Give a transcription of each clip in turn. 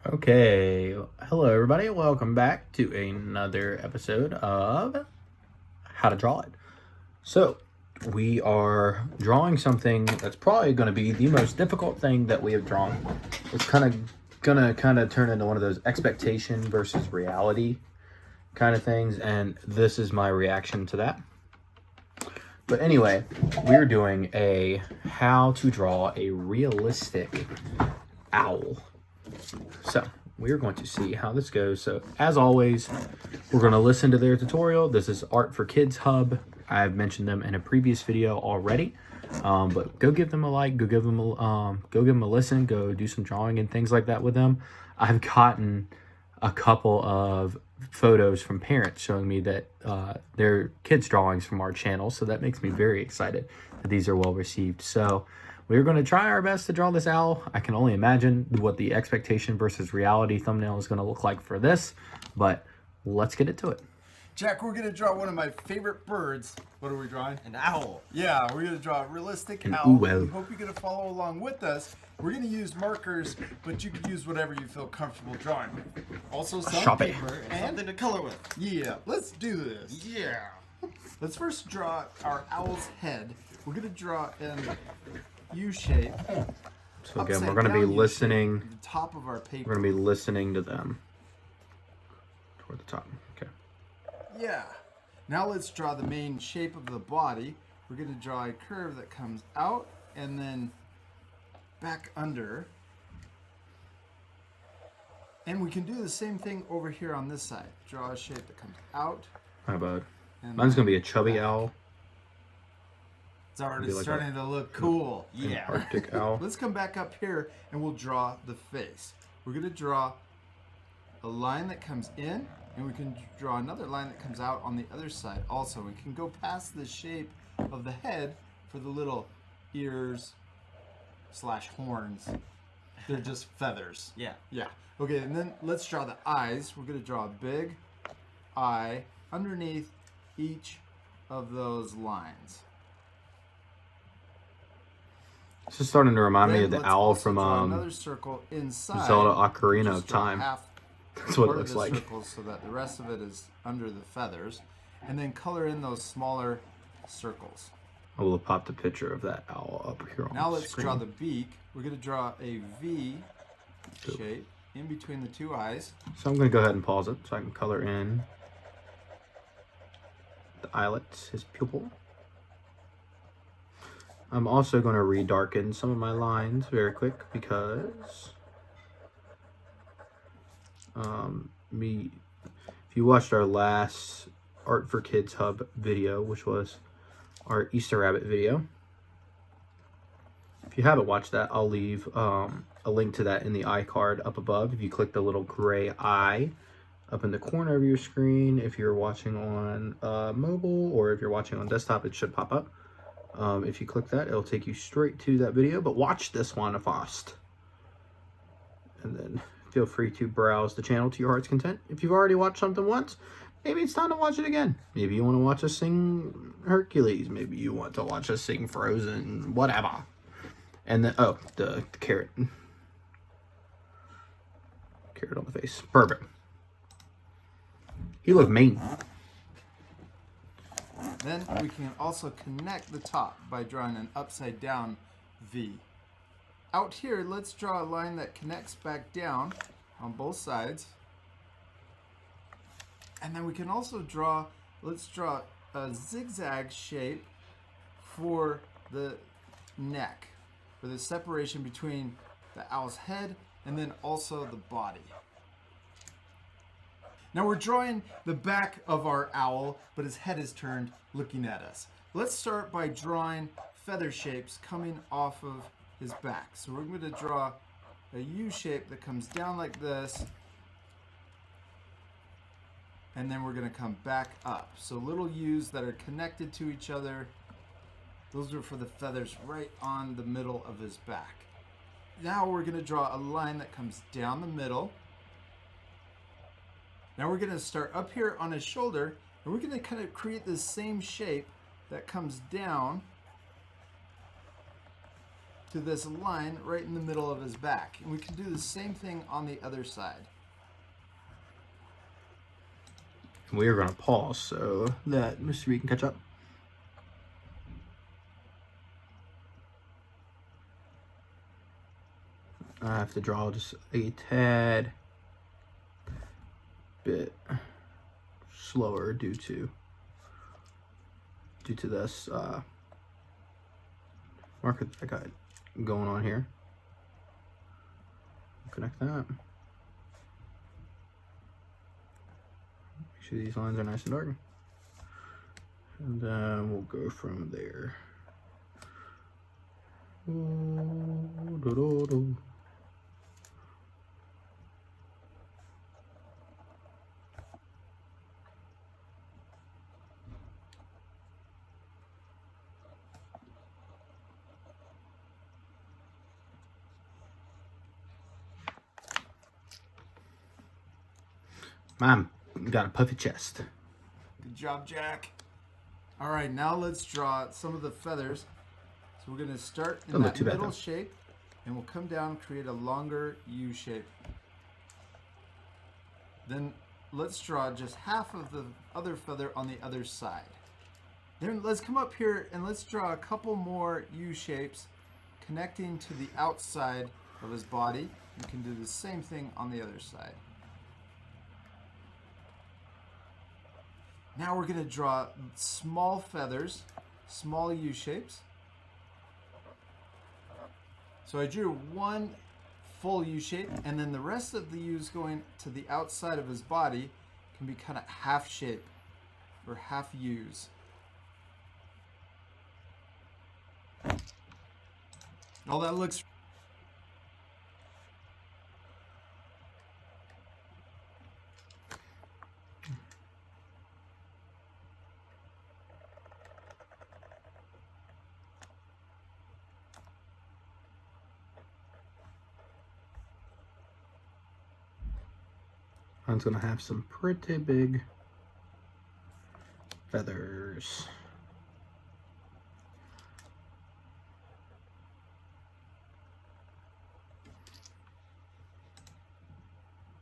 Okay, hello everybody. Welcome back to another episode of How to Draw It. So, we are drawing something that's probably going to be the most difficult thing that we have drawn. It's gonna turn into one of those expectation versus reality kind of things, and this is my reaction to that. But anyway, we're doing a how to draw a realistic owl. So we're going to see how this goes. So as always, we're going to listen to their tutorial. This is Art for Kids Hub. I've mentioned them in a previous video already, but go give them a like, go give them a listen, go do some drawing and things like that with them. I've gotten a couple of photos from parents showing me that their kids' drawings from our channel, so that makes me very excited that these are well received. So we're going to try our best to draw this owl. I can only imagine what the expectation versus reality thumbnail is going to look like for this, but let's get into it. Jack, we're going to draw one of my favorite birds. What are we drawing? An owl. Yeah, we're going to draw a realistic An owl. owl. We hope you're going to follow along with us. We're going to use markers, but you can use whatever you feel comfortable drawing. Also some Sharpie. paper And something to color with. Yeah, let's do this. Yeah. Let's first draw our owl's head. We're going to draw in U shape. So again, we're going to be listening. The top of our paper. We're going to be listening to them toward the top. Okay. Yeah. Now let's draw the main shape of the body. We're going to draw a curve that comes out and then back under. And we can do the same thing over here on this side. Draw a shape that comes out. How about And mine's going to be a chubby owl, It's already Maybe like starting to look cool. an Yeah. Arctic owl. Let's come back up here and we'll draw the face. We're going to draw a line that comes in, and we can draw another line that comes out on the other side also. We can go past the shape of the head for the little ears / horns. They're just feathers. Yeah. Yeah. Okay, and then let's draw the eyes. We're going to draw a big eye underneath each of those lines. This is starting to remind me Then of the let's owl also from draw another circle inside. Zelda Ocarina Just of draw Time. half That's what it part of looks the like. circle so that the rest of it is under the feathers, and then color in those smaller circles. I will have popped a picture of that owl up here on Now the let's screen. draw the beak. We're going to draw a V shape in between the two eyes. So I'm going to go ahead and pause it so I can color in the eyelets, his pupil. I'm also going to redarken some of my lines very quick because if you watched our last Art for Kids Hub video, which was our Easter Rabbit video, if you haven't watched that, I'll leave a link to that in the iCard up above. If you click the little gray eye up in the corner of your screen, if you're watching on mobile or if you're watching on desktop, it should pop up. If you click that, it'll take you straight to that video, but watch this one first. And then feel free to browse the channel to your heart's content. If you've already watched something once, maybe it's time to watch it again. Maybe you want to watch us sing Hercules. Maybe you want to watch us sing Frozen, whatever. And then, oh, the carrot. Carrot on the face. Perfect. He looked mean. Then we can also connect the top by drawing an upside down V. Out here, let's draw a line that connects back down on both sides. And then we can also draw, let's draw a zigzag shape for the neck, for the separation between the owl's head and then also the body. Now we're drawing the back of our owl, but his head is turned looking at us. Let's start by drawing feather shapes coming off of his back. So we're going to draw a U shape that comes down like this, and then we're going to come back up. So little U's that are connected to each other. Those are for the feathers right on the middle of his back. Now we're going to draw a line that comes down the middle. Now we're going to start up here on his shoulder, and we're going to kind of create the same shape that comes down to this line right in the middle of his back. And we can do the same thing on the other side. We are going to pause so that Mr. B can catch up. I have to draw just a tad bit slower due to this marker that I got going on here. Connect that. Make sure these lines are nice and dark. And then we'll go from there. Mom got a puffy chest. Good job, Jack. All right, now let's draw some of the feathers. So we're going to start in that middle shape, and we'll come down, create a longer U shape. Then let's draw just half of the other feather on the other side. Then let's come up here and let's draw a couple more U shapes connecting to the outside of his body. You can do the same thing on the other side. Now we're going to draw small feathers, small U shapes. So I drew one full U shape, and then the rest of the U's going to the outside of his body can be kind of half shape or half U's. Oh, that looks... Mine's gonna have some pretty big feathers.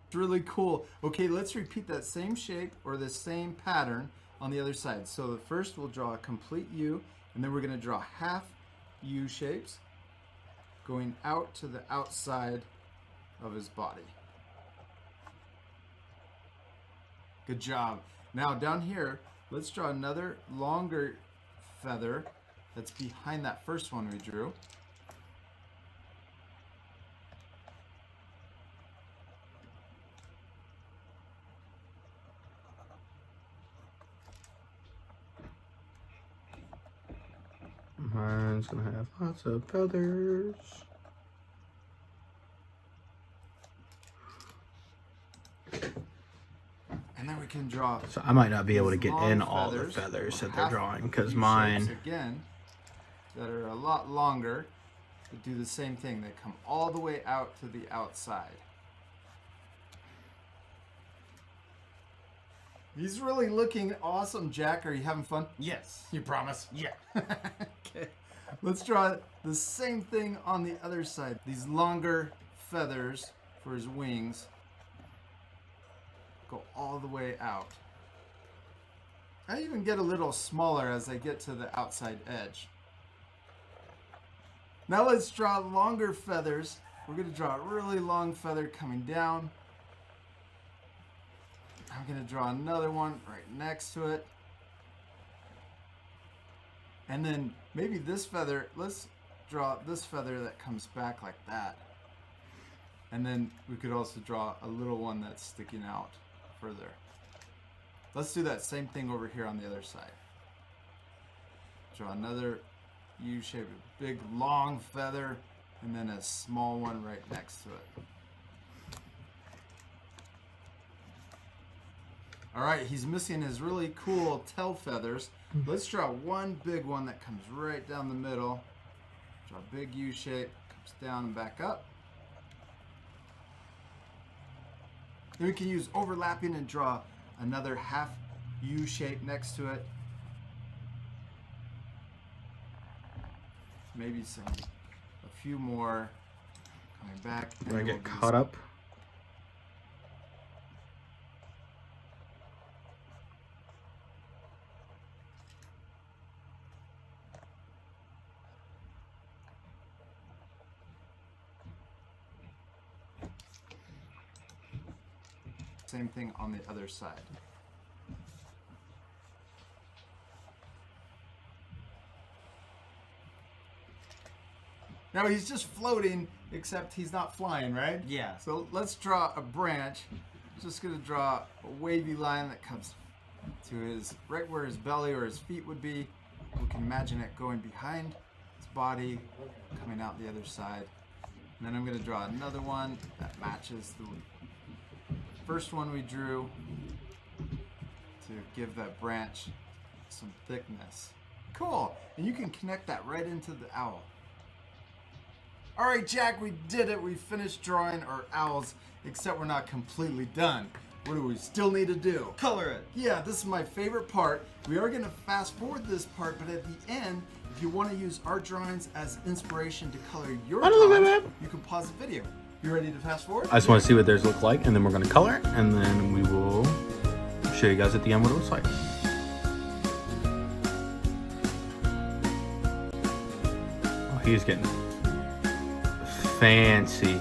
It's really cool. Okay, let's repeat that same shape or the same pattern on the other side. So first we'll draw a complete U, and then we're going to draw half U shapes going out to the outside of his body. Good job. Now down here, let's draw another longer feather that's behind that first one we drew. Mine's gonna have lots of feathers. And then we can draw. So I might not be able to get in long all the feathers that they're drawing because mine again that are a lot longer that do the same thing. They come all the way out to the outside. He's really looking awesome, Jack. Are you having fun? Yes. You promise? Yeah. Okay. Let's draw the same thing on the other side. These longer feathers for his wings go all the way out. I even get a little smaller as I get to the outside edge. Now let's draw longer feathers. We're going to draw a really long feather coming down. I'm going to draw another one right next to it. And then maybe this feather, let's draw this feather that comes back like that. And then we could also draw a little one that's sticking out further. Let's do that same thing over here on the other side. Draw another U-shaped, big long feather, and then a small one right next to it. All right, he's missing his really cool tail feathers. Let's draw one big one that comes right down the middle. Draw a big U shape, comes down and back up. Then we can use overlapping and draw another half U shape next to it. Maybe a few more coming back. I'm gonna and get we'll do caught up. Same thing on the other side. Now he's just floating, except he's not flying, right? Yeah. So let's draw a branch. Just gonna draw a wavy line that comes to his, right where his belly or his feet would be. We can imagine it going behind his body, coming out the other side. And then I'm gonna draw another one that matches the first one we drew to give that branch some thickness. Cool, and you can connect that right into the owl. All right, Jack, we did it. We finished drawing our owls, except we're not completely done. What do we still need to do? Color it. Yeah, this is my favorite part. We are gonna fast forward this part, but at the end, if you wanna use our drawings as inspiration to color your drawings, you can pause the video. You ready to fast forward? I just want to see what theirs look like, and then we're going to color it, and then we will show you guys at the end what it looks like. Oh, he's getting fancy.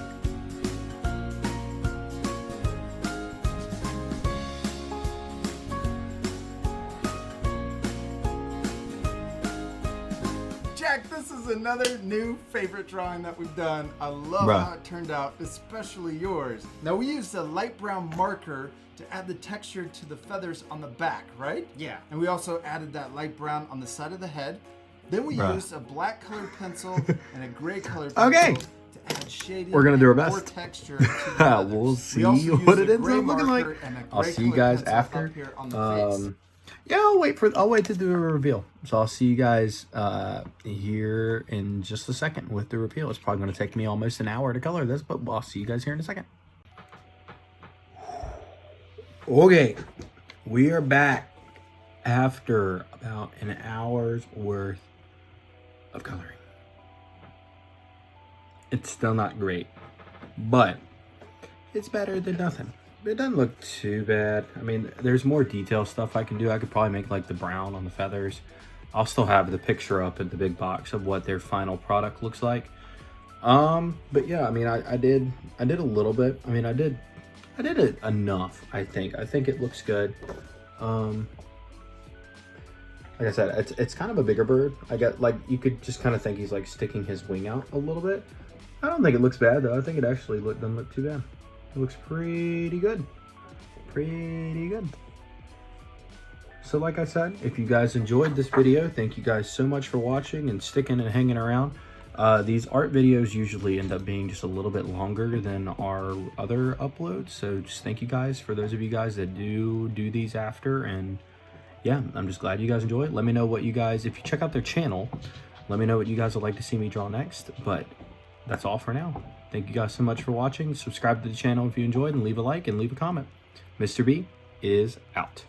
Jack, this is another new favorite drawing that we've done. I love Bruh. how it turned out, especially yours. Now we used a light brown marker to add the texture to the feathers on the back, right? Yeah. And we also added that light brown on the side of the head. Then we Bruh. used a black colored pencil and a gray colored pencil Okay. to add shading We're gonna do our and more best. texture to the feathers. We'll see We also what used it a ends gray up looking like. marker and a I'll gray see you colored guys pencil after. up here on the face. Yeah, I'll wait to do a reveal. So I'll see you guys here in just a second with the reveal. It's probably going to take me almost an hour to color this, but I'll see you guys here in a second. Okay, we are back after about an hour's worth of coloring. It's still not great, but it's better than nothing. It doesn't look too bad. I mean, there's more detail stuff I can do. I could probably make like the brown on the feathers. I'll still have the picture up in the big box of what their final product looks like. But yeah, I mean, I did a little bit. I mean, I did it enough, I think. I think it looks good. Like I said, it's kind of a bigger bird. I got, like, you could just kind of think he's like sticking his wing out a little bit. I don't think it looks bad though. I think it actually doesn't look too bad. It looks pretty good. Pretty good. So like I said, if you guys enjoyed this video, thank you guys so much for watching and sticking and hanging around. These art videos usually end up being just a little bit longer than our other uploads. So just thank you guys for those of you guys that do these after. And yeah, I'm just glad you guys enjoy it. Let me know what you guys, if you check out their channel, let me know what you guys would like to see me draw next. But that's all for now. Thank you guys so much for watching. Subscribe to the channel if you enjoyed, and leave a like and leave a comment. Mr. B is out.